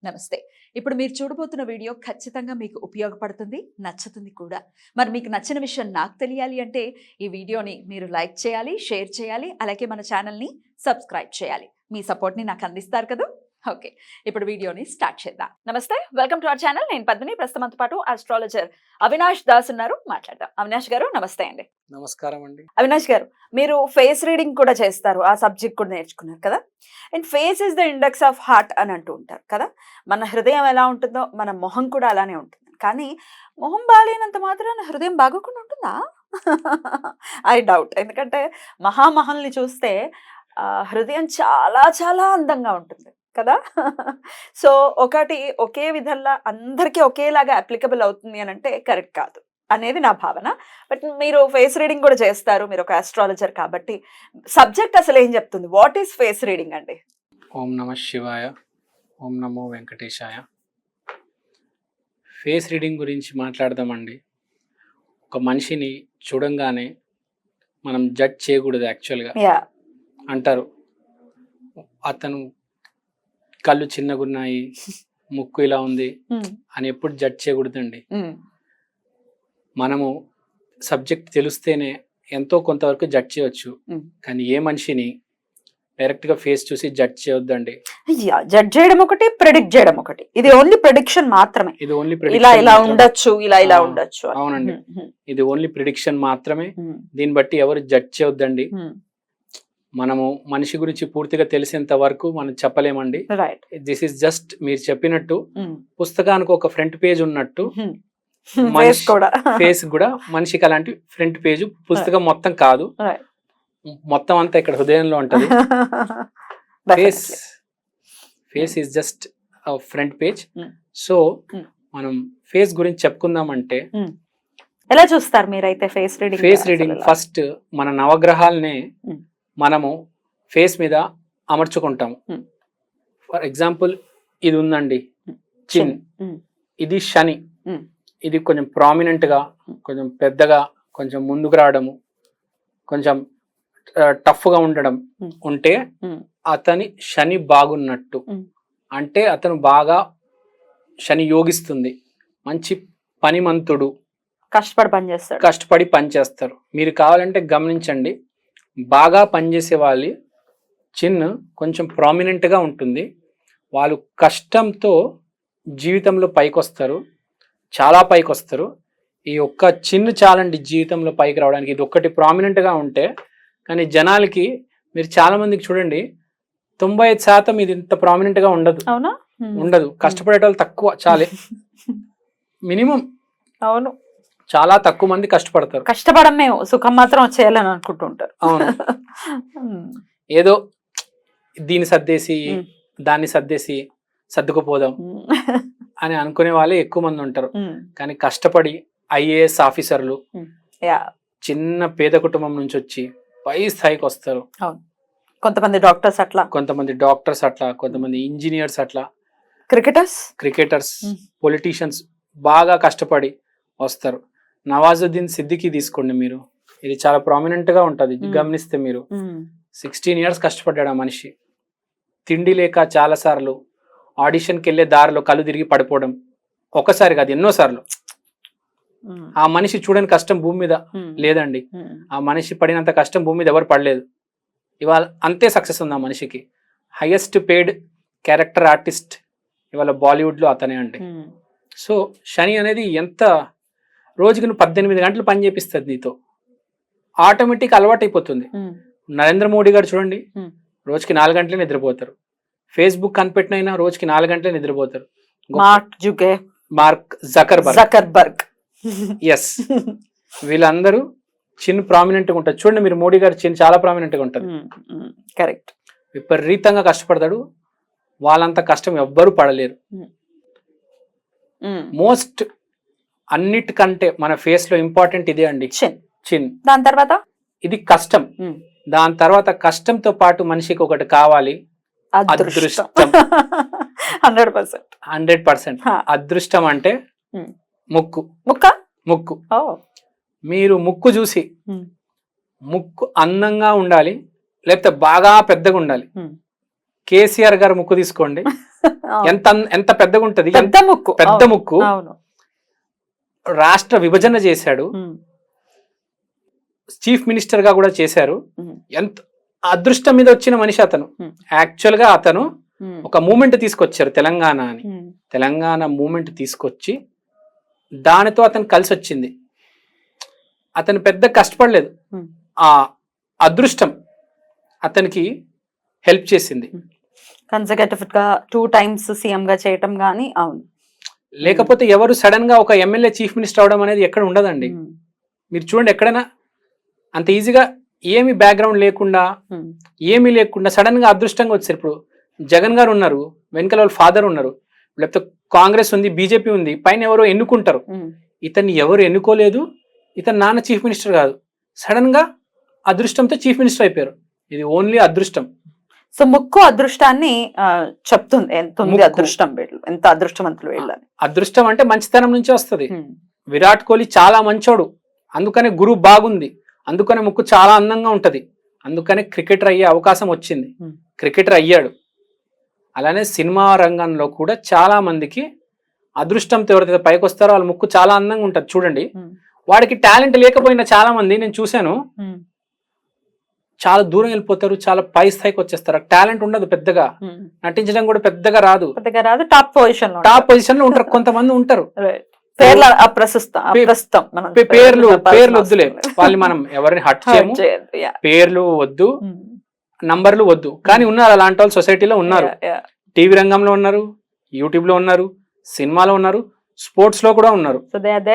నమస్తే. ఇప్పుడు మీరు చూడబోతున్న వీడియో ఖచ్చితంగా మీకు ఉపయోగపడుతుంది, నచ్చుతుంది కూడా. మరి మీకు నచ్చిన విషయం నాకు తెలియాలి అంటే ఈ వీడియోని మీరు లైక్ చేయాలి, షేర్ చేయాలి, అలాగే మన ఛానల్ని సబ్స్క్రైబ్ చేయాలి. మీ సపోర్ట్ని నాకు అందిస్తారు కదా. ఓకే, ఇప్పుడు వీడియోని స్టార్ట్ చేద్దాం. నమస్తే, వెల్కమ్ టు అవర్ ఛానల్. నేను పద్మిని. ప్రస్తుతంతో పాటు ఆస్ట్రాలజర్ అవినాష్ దాస్ ఉన్నారు, మాట్లాడదాం. అవినాష్ గారు నమస్తే అండి. నమస్కారం అండి. అవినాష్ గారు, మీరు ఫేస్ రీడింగ్ కూడా చేస్తారు, ఆ సబ్జెక్ట్ కూడా నేర్చుకున్నారు కదా. And face is the index of heart అని అంటూ ఉంటారు కదా. మన హృదయం ఎలా ఉంటుందో మన మొహం కూడా అలానే ఉంటుంది. కానీ మొహం బాగాలేనంత మాత్రాన హృదయం బాగోకుండా ఉంటుందా? I doubt. ఎందుకంటే మహామహల్ని చూస్తే హృదయం చాలా చాలా అందంగా ఉంటుంది కదా. సో ఒకటి ఒకే విధంగా అందరికీ ఒకేలాగా అప్లికబుల్ అవుతుంది అని అంటే కరెక్ట్ కాదు అనేది నా భావన. బట్ మీరు ఫేస్ రీడింగ్ కూడా చేస్తారు, మీరు ఒక ఆస్ట్రాలజర్ కాబట్టి సబ్జెక్ట్ అసలు ఏం చెప్తుంది? వాట్ ఈస్ ఫేస్ రీడింగ్ అండి? ఓం నమ శివాయ, ఓం నమో వెంకటేశాయ. ఫేస్ రీడింగ్ గురించి మాట్లాడదామండి. ఒక మనిషిని చూడంగానే మనం జడ్జ్ చేయకూడదు. యాక్చువల్గా అంటారు అతను కళ్ళు చిన్నగున్నాయి, ముక్కు ఇలా ఉంది అని ఎప్పుడు జడ్జ్ చేయకూడదండి. మనము సబ్జెక్ట్ తెలిస్తేనే ఎంతో కొంతవరకు జడ్జ్ చేయవచ్చు, కానీ ఏ మనిషిని డైరెక్ట్ గా ఫేస్ చూసి జడ్జ్ చేయొద్దండి. జడ్జ్ చేయడం ఒకటి, ప్రెడిక్ట్ చేయడం ఒకటి. ఇది ఓన్లీ ప్రెడిక్షన్ మాత్రమే. ఇది ఓన్లీ ఇలా ఉండొచ్చు, ఇలా ఉండొచ్చు. అవునండి, ఇది ఓన్లీ ప్రిడిక్షన్ మాత్రమే. దీన్ని బట్టి ఎవరు జడ్జ్ చేయొద్దండి. మనము మనిషి గురించి పూర్తిగా తెలిసేంత వరకు మనం చెప్పలేమండి. దిస్ ఇస్ జస్ట్ మీరు చెప్పినట్టు పుస్తకానికి ఒక ఫ్రంట్ పేజ్ ఉన్నట్టు ఫేస్ కూడా మనిషికి అలాంటి ఫ్రంట్ పేజ్. పుస్తకం మొత్తం కాదు, మొత్తం అంతా ఇక్కడ హృదయంలో ఉంటది. Face is just front page. So మనం ఫేస్ గురించి చెప్పుకుందామంటే ఎలా చూస్తారు మీరైతే face reading? Face reading first మన నవగ్రహాలనే మనము ఫేస్ మీద అమర్చుకుంటాము. ఫర్ ఎగ్జాంపుల్ ఇది ఉందండి చిన్, ఇది శని. ఇది కొంచెం ప్రామినెంట్ గా, కొంచెం పెద్దగా, కొంచెం ముందుకు రావడము, కొంచెం టఫ్ గా ఉండడం ఉంటే అతని శని బాగున్నట్టు. అంటే అతను బాగా శని యోగిస్తుంది, మంచి పనిమంతుడు, కష్టపడి పనిచేస్తారు. మీరు కావాలంటే గమనించండి, బాగా పనిచేసే వాళ్ళు చిన్న కొంచెం ప్రామినెంట్గా ఉంటుంది. వాళ్ళు కష్టంతో జీవితంలో పైకి వస్తారు, చాలా పైకి వస్తారు. ఈ ఒక్క చిన్న చాలండి జీవితంలో పైకి రావడానికి. ఇది ఒక్కటి ప్రామినెంట్గా ఉంటే. కానీ జనాలకి మీరు చాలా మందికి చూడండి, 95% ఇది ఇంత ప్రామినెంట్గా ఉండదు. ఉండదు. కష్టపడే వాళ్ళు తక్కువ, చాలే మినిమం. అవును, చాలా తక్కువ మంది కష్టపడతారు. కష్టపడం మేము సుఖం మాత్రం వచ్చేయాలని అనుకుంటుంటారు. అవును, ఏదో దీన్ని సర్దేసి దాన్ని సర్దేసి సర్దుకుపోదాం అని అనుకునే వాళ్ళే ఎక్కువ మంది ఉంటారు. కానీ కష్టపడి ఐఏఎస్ ఆఫీసర్లు చిన్న పేద కుటుంబం నుంచి వచ్చి పై స్థాయికి వస్తారు. కొంతమంది డాక్టర్స్ అట్లా, కొంతమంది ఇంజనీర్స్ అట్లా, క్రికెటర్స్, పొలిటీషియన్స్ బాగా కష్టపడి వస్తారు. నవాజుద్దీన్ సిద్దికి తీసుకోండి మీరు, ఇది చాలా ప్రామినెంట్ గా ఉంటది. గమనిస్తే మీరు 16 years కష్టపడ్డాడు ఆ మనిషి. తిండి లేక చాలా సార్లు ఆడిషన్కి వెళ్ళే దారిలో కళ్ళు తిరిగి పడిపోవడం, ఒకసారి కాదు ఎన్నోసార్లు. ఆ మనిషి చూడని కష్టం భూమి మీద లేదండి. ఆ మనిషి పడినంత కష్టం భూమి మీద ఎవరు పడలేదు. ఇవాళ అంతే సక్సెస్ ఉంది ఆ మనిషికి. హైయెస్ట్ పేడ్ క్యారెక్టర్ ఆర్టిస్ట్ ఇవాళ బాలీవుడ్ లో అతనే అండి. సో శని అనేది ఎంత రోజుకి నువ్వు 18 గంటలు పని చేపిస్తుంది నీతో, ఆటోమేటిక్ అలవాటు అయిపోతుంది. నరేంద్ర మోడీ గారు చూడండి, రోజుకి 4 గంటలే నిద్రపోతారు. ఫేస్బుక్ కనిపెట్టినైనా రోజుకి 4 గంటలే నిద్రపోతారు. మార్క్ జకర్బర్గ్ ఎస్, వీళ్ళందరూ చిన్న ప్రామినెంట్ గా ఉంటారు. చూడండి మీరు, మోడీ గారు చిన్న చాలా ప్రామినెంట్ గా ఉంటారు. కరెక్ట్, విపరీతంగా కష్టపడతాడు. వాళ్ళంత కష్టం ఎవ్వరూ పడలేరు. మోస్ట్ అన్నిటికంటే మన ఫేస్ లో ఇంపార్టెంట్ ఇదే అండి, చిన్. దాని తర్వాత ఇది కష్టం. దాని తర్వాత కష్టంతో పాటు మనిషికి ఒకటి కావాలి, అదృష్టం. 100% అదృష్టం అంటే ముక్కు. మీరు ముక్కు చూసి, ముక్కు అందంగా ఉండాలి, లేకపోతే బాగా పెద్దగా ఉండాలి. కేసీఆర్ గారు ముక్కు తీసుకోండి, ఎంత ఎంత పెద్దగా ఉంటది, పెద్ద ముక్కు, పెద్ద ముక్కు. అవును. రాష్ట్ర విభజన చేశాడు, చీఫ్ మినిస్టర్ గా కూడా చేశారు. ఎంత అదృష్టం మీద వచ్చిన మనిషి అతను. యాక్చువల్ గా అతను ఒక మూమెంట్ తీసుకొచ్చారు తెలంగాణ అని. తెలంగాణ మూమెంట్ తీసుకొచ్చి దానితో అతను కలిసి వచ్చింది. అతను పెద్ద కష్టపడలేదు, ఆ అదృష్టం అతనికి హెల్ప్ చేసింది. కన్సర్వేటివ్ గా 2 times సీఎం గా చేయటం గానీ. అవును. లేకపోతే ఎవరు సడన్ గా ఒక ఎమ్మెల్యే చీఫ్ మినిస్టర్ అవడం అనేది ఎక్కడ ఉండదండి. మీరు చూడండి, ఎక్కడైనా అంత ఈజీగా ఏమి బ్యాక్గ్రౌండ్ లేకుండా, ఏమీ లేకుండా సడన్ గా అదృష్టంగా వచ్చారు. ఇప్పుడు జగన్ గారు ఉన్నారు, వెనకాల వాళ్ళ ఫాదర్ ఉన్నారు, లేకపోతే కాంగ్రెస్ ఉంది, బీజేపీ ఉంది, పైన ఎవరో ఎన్నుకుంటారు. ఇతన్ని ఎవరు ఎన్నుకోలేదు, ఇతను నాన్న చీఫ్ మినిస్టర్ కాదు, సడన్ గా అదృష్టంతో చీఫ్ మినిస్టర్ అయిపోయారు. ఇది ఓన్లీ అదృష్టం. సో ముక్కు అదృష్టాన్ని చెప్తుంది. ఎంత ఉంది అదృష్టం వీళ్ళు, ఎంత అదృష్టవంతులు వీళ్ళని. అదృష్టం అంటే మంచితనం నుంచి వస్తుంది. విరాట్ కోహ్లీ చాలా మంచోడు, అందుకనే గురువు బాగుంది, అందుకనే ముక్కు చాలా అందంగా ఉంటది, అందుకనే క్రికెటర్ అయ్యే అవకాశం వచ్చింది, క్రికెటర్ అయ్యాడు. అలానే సినిమా రంగంలో కూడా చాలా మందికి అదృష్టంతో ఎవరైతే పైకి వస్తారో వాళ్ళ ముక్కు చాలా అందంగా ఉంటది. చూడండి, వాడికి టాలెంట్ లేకపోయినా చాలా మంది నేను చూశాను, చాలా దూరం వెళ్ళిపోతారు, చాలా పై స్థాయికి వచ్చేస్తారు. టాలెంట్ ఉండదు పెద్దగా, నటించడం కూడా పెద్దగా రాదు, టాప్ పొజిషన్ లో ఉంటారు. కొంతమంది ఉంటారు, పేర్లు వద్దులే, వాళ్ళు మనం ఎవరిని హట్ చేయము, పేర్లు వద్దు, నంబర్లు వద్దు, కానీ ఉన్నారు అలాంటి వాళ్ళు సొసైటీలో ఉన్నారు. టీవీ రంగంలో ఉన్నారు, యూట్యూబ్ లో ఉన్నారు, సినిమాలో ఉన్నారు, స్పోర్ట్స్ లో కూడా ఉన్నారు. They are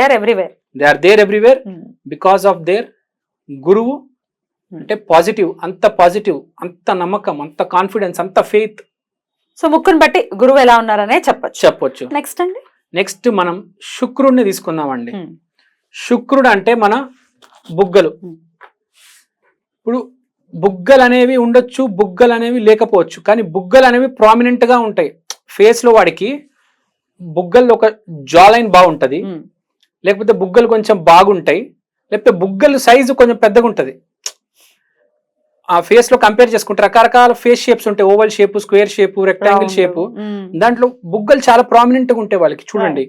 there everywhere because of their గురువు. అంటే పాజిటివ్, అంత నమ్మకం, అంత కాన్ఫిడెన్స్, అంత ఫెయిత్. సో ముక్కుని బట్టి గురువు ఎలా ఉన్నారనే చెప్పొచ్చు. నెక్స్ట్ మనం శుక్రుడిని తీసుకుందామండి. శుక్రుడు అంటే మన బుగ్గలు. ఇప్పుడు బుగ్గలు అనేవి ఉండొచ్చు, బుగ్గలు అనేవి లేకపోవచ్చు, కానీ బుగ్గలు అనేవి ప్రామినెంట్ గా ఉంటాయి ఫేస్ లో. వాడికి బుగ్గల్లో ఒక జా లైన్ బాగుంటది, లేకపోతే బుగ్గలు కొంచెం బాగుంటాయి, లేకపోతే బుగ్గలు సైజు కొంచెం పెద్దగా ఉంటది. ఆ ఫేస్ లో కంపేర్ చేసుకుంటే రకరకాల ఫేస్ షేప్స్ ఉంటాయి, oval shape, square shape, rectangle shape. దాంట్లో బుగ్గలు చాలా ప్రామినెంట్ గా ఉంటాయి వాళ్ళకి. చూడండి,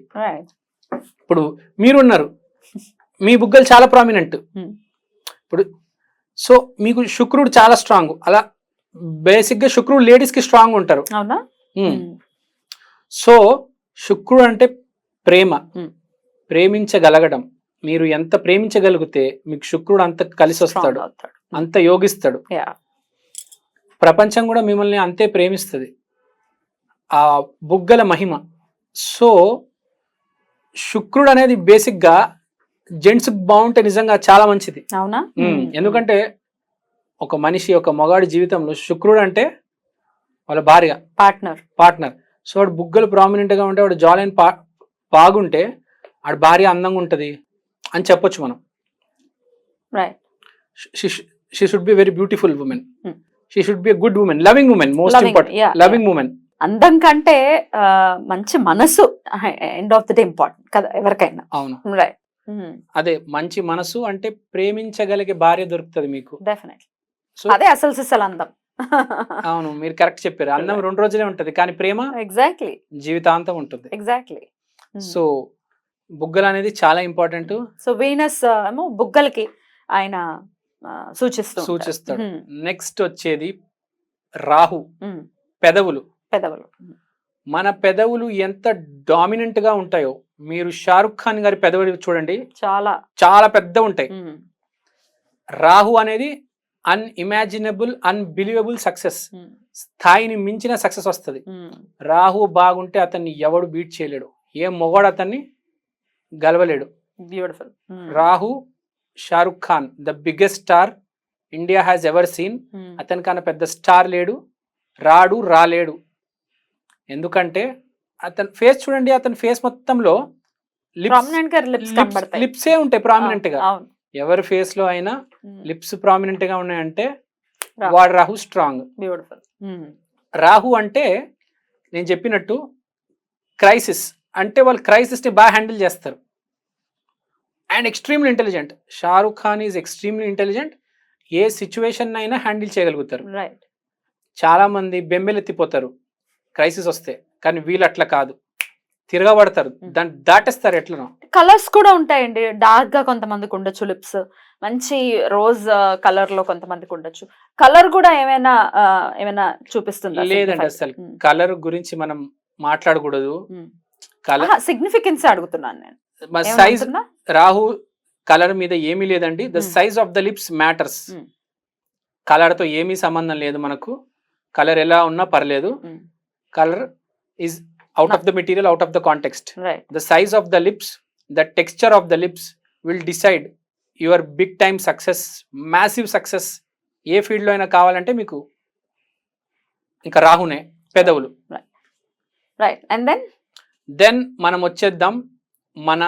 ఇప్పుడు మీరున్నారు, మీ బుగ్గలు చాలా ప్రామినెంట్. ఇప్పుడు సో మీకు శుక్రుడు చాలా స్ట్రాంగ్. అలా బేసిక్ గా శుక్రుడు లేడీస్ కి స్ట్రాంగ్ ఉంటారు. సో శుక్రుడు అంటే ప్రేమ, ప్రేమించగలగడం. మీరు ఎంత ప్రేమించగలిగితే మీకు శుక్రుడు అంత కలిసి వస్తాడు, అంత యోగిస్తాడు. ప్రపంచం కూడా మిమ్మల్ని అంతే ప్రేమిస్తుంది, ఆ బుగ్గల మహిమ. సో శుక్రుడు అనేది బేసిక్ గా జెంట్స్ బాగుంటే నిజంగా చాలా మంచిది. అవునా? ఎందుకంటే ఒక మనిషి, ఒక మగాడి జీవితంలో శుక్రుడు అంటే వాళ్ళ భార్య, పార్ట్నర్. సో వాడు బుగ్గలు ప్రామినెంట్ గా ఉంటే, వాడు జాలైన్ బాగుంటే వాడి భార్య అందంగా ఉంటది అని చెప్పొచ్చు మనం. She should be a very beautiful woman. She should be a good woman, loving woman, most important. Loving woman. అందం కంటే మంచి మనసు end of the day important కదా ఎవరికైనా. అవును, రైట్. అదే మంచి మనసు అంటే ప్రేమించగలిగే భార్య దొరుకుతుంది మీకు. డెఫినెట్లీ. అదే అసలు సిసలు అందం. అవును, మీరు కరెక్ట్ చెప్పారు. అందం 2 రోజులే ఉంటది, కానీ ప్రేమ ఎగ్జాక్ట్లీ జీవితాంతం ఉంటుంది. ఎగ్జాక్ట్లీ. సో బుగ్గలు అనేది చాలా ఇంపార్టెంట్. సో వీనస్ ఏమో బుగ్గలకి ఆయన సూచిస్తాడు. నెక్స్ట్ వచ్చేది రాహు, పెదవులు. మన పెదవులు ఎంత డామినెంట్ గా ఉంటాయో, మీరు షారుఖ్ ఖాన్ గారి పెదవులు చూడండి, చాలా పెద్ద ఉంటాయి. రాహు అనేది అన్ఇమాజినబుల్, అన్బిలీవబుల్ సక్సెస్, స్థాయిని మించిన సక్సెస్ వస్తుంది. రాహు బాగుంటే అతన్ని ఎవడు బీట్ చేయలేడు, ఏ మొగాడు అతన్ని గెలవలేడు. బ్యూటిఫుల్. రాహు, Shahrukh Khan the biggest star India has ever seen. అతనికన్నా పెద్ద స్టార్ లేడు, రాలేడు. ఎందుకంటే అతని ఫేస్ చూడండి, అతని ఫేస్ మొత్తంలో లిప్సే ఉంటాయి ప్రామినెంట్ గా. ఎవరి ఫేస్ లో అయినా లిప్స్ ప్రామినెంట్ గా ఉన్నాయంటే వాడు రాహు స్ట్రాంగ్. రాహు అంటే నేను చెప్పినట్టు క్రైసిస్, అంటే వాళ్ళు క్రైసిస్ ని బాగా హ్యాండిల్ చేస్తారు. And extremely intelligent. Shahrukh Khan is extremely intelligent, A situation అయినా హ్యాండిల్ చేయగలుగుతారు. చాలా మంది బెంబెలెత్తిపోతారు క్రైసిస్ వస్తే, కానీ వీళ్ళు అట్లా కాదు, తిరగబడతారు, దాన్ని దాటేస్తారు ఎట్లనో. కలర్స్ కూడా ఉంటాయండి, డార్క్ గా కొంతమందికి ఉండొచ్చు లిప్స్, మంచి రోజ్ కలర్ లో కొంతమందికి ఉండొచ్చు. కలర్ కూడా ఏమైనా చూపిస్తుందా? లేదండి, అసలు కలర్ గురించి మనం మాట్లాడకూడదు. కలర్ సిగ్నిఫికెన్స్ అడుగుతున్నాను నేను. సైజ్, రాహు కలర్ మీద ఏమీ లేదండి. The size of the lips matters. Colour తో ఏమీ సంబంధం లేదు మనకు. కలర్ ఎలా ఉన్నా పర్లేదు. Colour is out of the material, out of the context. The size of the lips, the texture of the lips will decide your big time success, massive success. ఏ field లో అయినా కావాలంటే మీకు ఇంకా రాహునే పెదవులు. రైట్. అండ్ దెన్ మనం వచ్చేద్దాం మన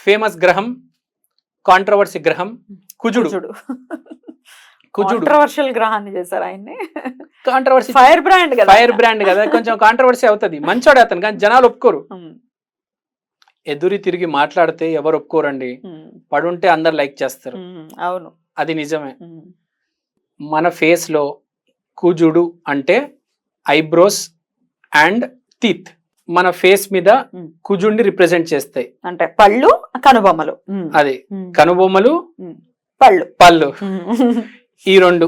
ఫేమస్ గ్రహం, కాంట్రవర్సీ గ్రహం కుజుడు. కాంట్రవర్షియల్ గ్రహాన్ని చేశారు ఆయన్ని. కాంట్రవర్సీ, ఫైర్ బ్రాండ్ కదా, ఫైర్ బ్రాండ్ కదా, కొంచెం కాంట్రవర్సీ అవుతుంది. మంచోడు అతను, కానీ జనాలు ఒప్పుకోరు. ఎదురు తిరిగి మాట్లాడితే ఎవరు ఒప్పుకోరండి. పడుంటే అందరు లైక్ చేస్తారు. అవును, అది నిజమే. మన ఫేస్ లో కుజుడు అంటే ఐబ్రోస్ అండ్ టీత్ మన ఫేస్ మీద కుజుడిని రిప్రజెంట్ చేస్తాయి. అంటే పళ్ళు, కనుబొమ్మలు. అది కనుబొమ్మలు, పళ్ళు ఈ రెండు